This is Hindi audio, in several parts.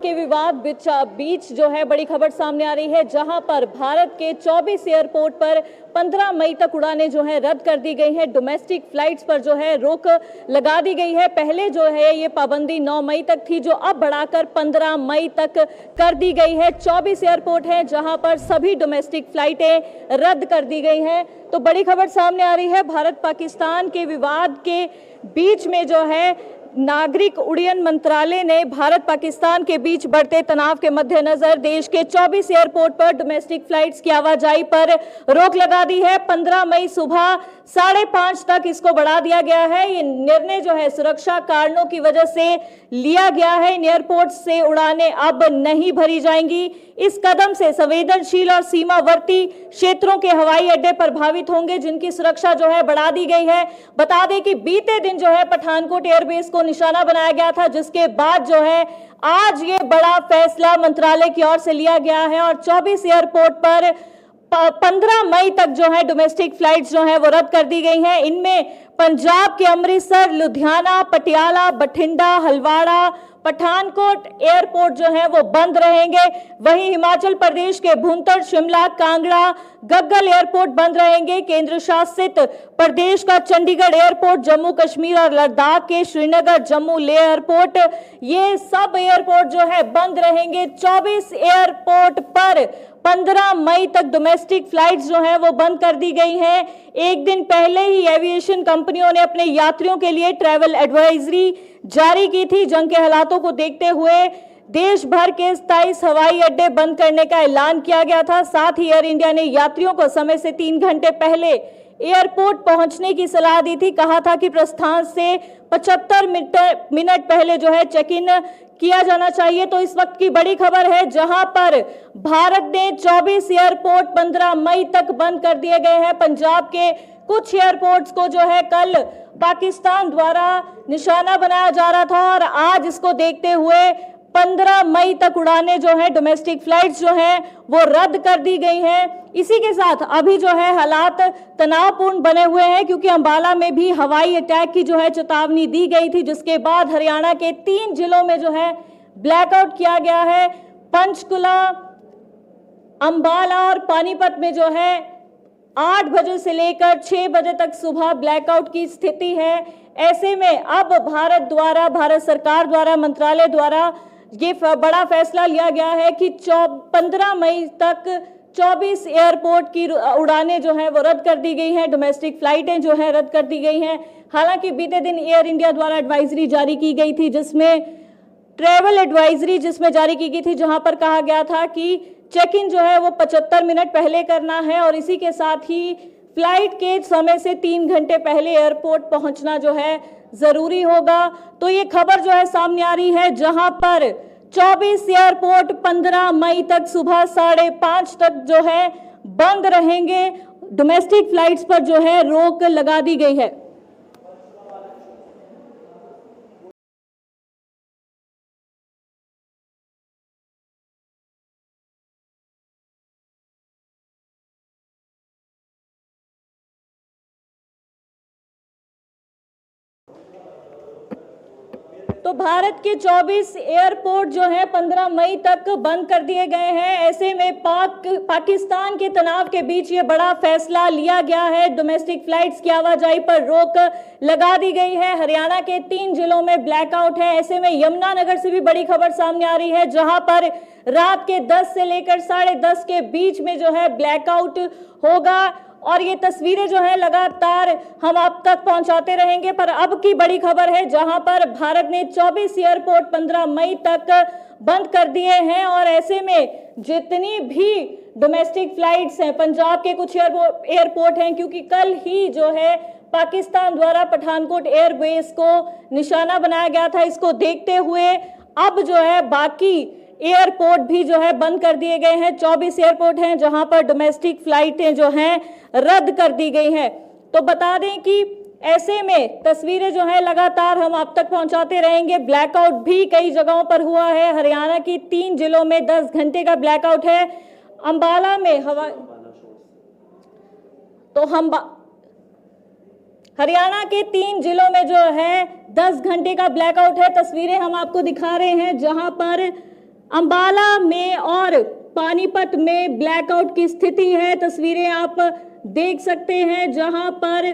के विवाद बीच जो है बड़ी खबर सामने आ रही है, जहां पर भारत के 24 एयरपोर्ट पर 15 मई तक उड़ानें जो है रद्द कर दी गई हैं। डोमेस्टिक फ्लाइट्स पर जो है रोक लगा दी गई है। पहले जो है ये पाबंदी 9 मई तक थी, जो अब बढ़ाकर 15 मई तक कर दी गई है। 24 एयरपोर्ट हैं जहां पर सभी डोमेस्टिक फ्लाइटें रद्द कर दी गई हैं। तो बड़ी खबर सामने आ रही है, भारत पाकिस्तान के विवाद के बीच में जो है नागरिक उड्डयन मंत्रालय ने भारत पाकिस्तान के बीच बढ़ते तनाव के मद्देनजर देश के 24 एयरपोर्ट पर डोमेस्टिक फ्लाइट्स की आवाजाही पर रोक लगा दी है। 15 मई सुबह 5:30 तक इसको बढ़ा दिया गया है। ये निर्णय जो है सुरक्षा कारणों की वजह से लिया गया है। इन एयरपोर्ट से उड़ानें अब नहीं भरी जाएंगी। इस कदम से संवेदनशील और सीमावर्ती क्षेत्रों के हवाई अड्डे प्रभावित होंगे, जिनकी सुरक्षा जो है बढ़ा दी गई है। बता दें कि बीते दिन जो है पठानकोट एयरबेस को निशाना बनाया गया था, जिसके बाद जो है आज ये बड़ा फैसला मंत्रालय की ओर से लिया गया है और 24 एयरपोर्ट पर 15 मई तक जो है डोमेस्टिक फ्लाइट्स जो है वो रद्द कर दी गई हैं। इनमें पंजाब के अमृतसर, लुधियाना, पटियाला, बठिंडा, हलवाड़ा, पठानकोट एयरपोर्ट जो है वो बंद रहेंगे। वहीं हिमाचल प्रदेश के भुंतर, शिमला, कांगड़ा, गग्गल एयरपोर्ट बंद रहेंगे। केंद्र शासित प्रदेश का चंडीगढ़ एयरपोर्ट, जम्मू कश्मीर और लद्दाख के श्रीनगर, जम्मू ले एयरपोर्ट, ये सब एयरपोर्ट जो है बंद रहेंगे। 24 एयरपोर्ट पर 15 मई तक डोमेस्टिक फ्लाइट्स जो है वो बंद कर दी गई हैं। एक दिन पहले ही एविएशन कंपनियों ने अपने यात्रियों के लिए ट्रैवल एडवाइजरी जारी की थी। जंग के हालातों को देखते हुए देश भर के 27 हवाई अड्डे बंद करने का ऐलान किया गया था। साथ ही एयर इंडिया ने यात्रियों को समय से 3 घंटे पहले एयरपोर्ट पहुंचने की सलाह दी थी। कहा था कि प्रस्थान से 75 मिनट पहले जो है चेक इन किया जाना चाहिए। तो इस वक्त की बड़ी खबर है, जहां पर भारत ने 24 एयरपोर्ट 15 मई तक बंद कर दिए गए हैं। पंजाब के कुछ एयरपोर्ट्स को जो है कल पाकिस्तान द्वारा निशाना बनाया जा रहा था और आज इसको देखते हुए 15 मई तक उड़ानें जो है डोमेस्टिक फ्लाइट्स जो हैं वो रद्द कर दी गई हैं। इसी के साथ अभी जो है हालात तनावपूर्ण बने हुए हैं, क्योंकि अंबाला में भी हवाई अटैक की जो है चेतावनी दी गई थी, जिसके बाद हरियाणा के 3 जिलों में जो है ब्लैकआउट किया गया है। पंचकुला, अंबाला और पानीपत में जो है 8 बजे से लेकर 6 बजे तक सुबह ब्लैकआउट की स्थिति है। ऐसे में अब भारत सरकार द्वारा, मंत्रालय द्वारा ये बड़ा फैसला लिया गया है कि 15 मई तक 24 एयरपोर्ट की उड़ानें जो है वो रद्द कर दी गई हैं। डोमेस्टिक फ्लाइटें जो है रद्द कर दी गई हैं। हालांकि बीते दिन एयर इंडिया द्वारा एडवाइजरी जारी की गई थी, जिसमें ट्रैवल एडवाइजरी जारी की गई थी, जहां पर कहा गया था कि चेक इन जो है वो 75 मिनट पहले करना है और इसी के साथ ही फ्लाइट के समय से 3 घंटे पहले एयरपोर्ट पहुंचना जो है जरूरी होगा। तो ये खबर जो है सामने आ रही है, जहां पर 24 एयरपोर्ट 15 मई तक सुबह 5:30 तक जो है बंद रहेंगे। डोमेस्टिक फ्लाइट्स पर जो है रोक लगा दी गई है। तो भारत के 24 एयरपोर्ट जो है 15 मई तक बंद कर दिए गए हैं। ऐसे में पाकिस्तान के तनाव के बीच ये बड़ा फैसला लिया गया है। डोमेस्टिक फ्लाइट्स की आवाजाही पर रोक लगा दी गई है। हरियाणा के 3 जिलों में ब्लैकआउट है। ऐसे में यमुनानगर से भी बड़ी खबर सामने आ रही है, जहां पर रात के 10 से लेकर 10:30 के बीच में जो है ब्लैकआउट होगा और ये तस्वीरें जो है लगातार हम आप तक पहुंचाते रहेंगे। पर अब की बड़ी खबर है, जहां पर भारत ने 24 एयरपोर्ट 15 मई तक बंद कर दिए हैं और ऐसे में जितनी भी डोमेस्टिक फ्लाइट्स हैं, पंजाब के कुछ एयरपोर्ट हैं, क्योंकि कल ही जो है पाकिस्तान द्वारा पठानकोट एयरबेस को निशाना बनाया गया था, इसको देखते हुए अब जो है बाकी एयरपोर्ट भी जो है बंद कर दिए गए हैं। 24 एयरपोर्ट हैं जहां पर डोमेस्टिक फ्लाइटें जो हैं रद्द कर दी गई हैं। तो बता दें कि ऐसे में तस्वीरें जो है लगातार हम आप तक पहुंचाते रहेंगे। ब्लैकआउट भी कई जगहों पर हुआ है। हरियाणा की 3 जिलों में 10 घंटे का ब्लैकआउट है। अंबाला में हरियाणा के 3 जिलों में जो है 10 घंटे का ब्लैकआउट है। तस्वीरें हम आपको दिखा रहे हैं, जहां पर अंबाला में और पानीपत में ब्लैकआउट की स्थिति है। तस्वीरें आप देख सकते हैं जहां पर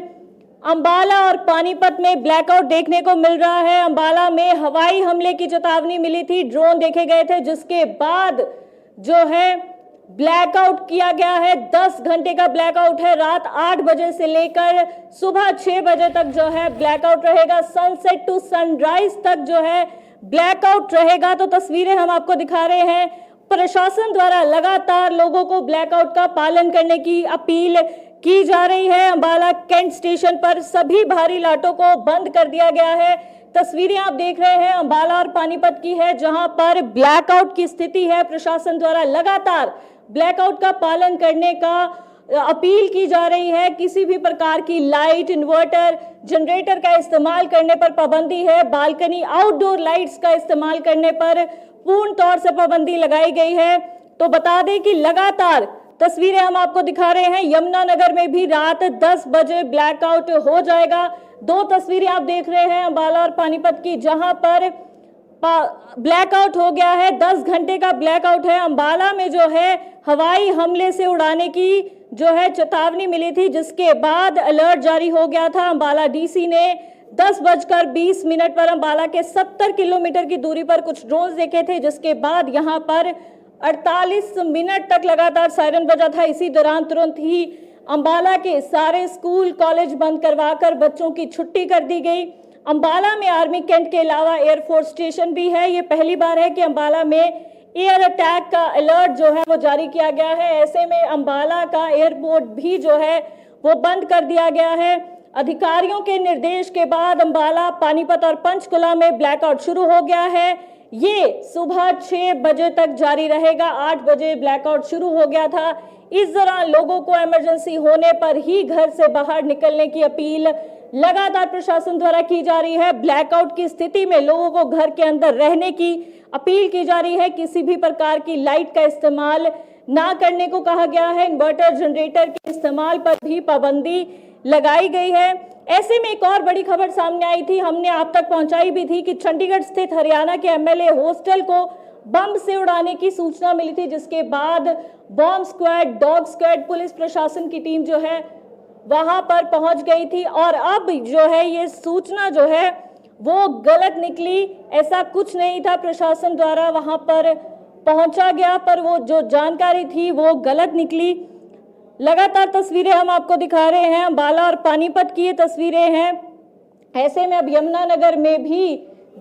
अंबाला और पानीपत में ब्लैकआउट देखने को मिल रहा है। अंबाला में हवाई हमले की चेतावनी मिली थी, ड्रोन देखे गए थे, जिसके बाद जो है ब्लैकआउट किया गया है। 10 घंटे का ब्लैकआउट है। रात 8 बजे से लेकर सुबह 6 बजे तक जो है ब्लैकआउट रहेगा। सनसेट टू सनराइज तक जो है ब्लैकआउट रहेगा। तो तस्वीरें हम आपको दिखा रहे हैं। प्रशासन द्वारा लगातार लोगों को ब्लैकआउट का पालन करने की अपील की जा रही है। अंबाला कैंट स्टेशन पर सभी भारी लाटों को बंद कर दिया गया है। तस्वीरें आप देख रहे हैं अंबाला और पानीपत की है, जहां पर ब्लैकआउट की स्थिति है। प्रशासन द्वारा लगातार ब्लैकआउट का पालन करने का अपील की जा रही है। किसी भी प्रकार की लाइट, इन्वर्टर, जनरेटर का इस्तेमाल करने पर पाबंदी है। बालकनी, आउटडोर लाइट्स का इस्तेमाल करने पर पूर्ण तौर से पाबंदी लगाई गई है। तो बता दें कि लगातार तस्वीरें हम आपको दिखा रहे हैं। यमुनानगर में भी रात 10 बजे ब्लैकआउट हो जाएगा। 2 तस्वीरें आप देख रहे हैं अंबाला और पानीपत की, जहां पर ब्लैकआउट हो गया है। 10 घंटे का ब्लैकआउट है। अंबाला में जो है हवाई हमले से उड़ाने की जो है चेतावनी मिली थी, जिसके बाद अलर्ट जारी हो गया था। अंबाला डीसी ने 10:20 पर अंबाला के 70 किलोमीटर की दूरी पर कुछ ड्रोन्स देखे थे, जिसके बाद यहां पर 48 मिनट तक लगातार सायरन बजा था। इसी दौरान तुरंत ही अंबाला के सारे स्कूल कॉलेज बंद करवाकर बच्चों की छुट्टी कर दी गई। अंबाला में आर्मी कैंट के अलावा एयरफोर्स स्टेशन भी है। ये पहली बार है कि अंबाला में एयर अटैक का अलर्ट जो है वो जारी किया गया है। ऐसे में अंबाला का एयरपोर्ट भी जो है वो बंद कर दिया गया है। अधिकारियों के निर्देश के बाद अंबाला, पानीपत और पंचकुला में ब्लैकआउट शुरू हो गया है। ये सुबह 6 बजे तक जारी रहेगा। 8 बजे ब्लैकआउट शुरू हो गया था। इस दौरान लोगों को इमरजेंसी होने पर ही घर से बाहर निकलने की अपील लगातार प्रशासन द्वारा की जा रही है। ब्लैकआउट की स्थिति में लोगों को घर के अंदर रहने की अपील की जा रही है। किसी भी प्रकार की लाइट का इस्तेमाल ना करने को कहा गया है। इन्वर्टर, जनरेटर के इस्तेमाल पर भी पाबंदी लगाई गई है। ऐसे में एक और बड़ी खबर सामने आई थी, हमने आप तक पहुंचाई भी थी कि चंडीगढ़ स्थित हरियाणा के एमएलए हॉस्टल को बम से उड़ाने की सूचना मिली थी, जिसके बाद bomb squad, dog squad, police प्रशासन की टीम जो है वहां पर पहुंच गई थी। और अब जो है ये सूचना जो है वो गलत निकली। ऐसा कुछ नहीं था, प्रशासन द्वारा वहां पर पहुंचा गया, पर वो जो जानकारी थी वो गलत निकली। लगातार तस्वीरें हम आपको दिखा रहे हैं। अंबाला और पानीपत की ये तस्वीरें हैं। ऐसे में अब यमुनानगर में भी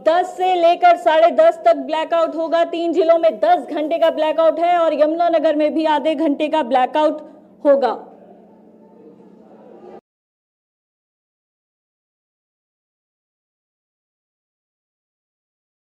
10 से लेकर 10:30 तक ब्लैकआउट होगा। 3 जिलों में 10 घंटे का ब्लैकआउट है और यमुनानगर में भी आधे घंटे का ब्लैकआउट होगा।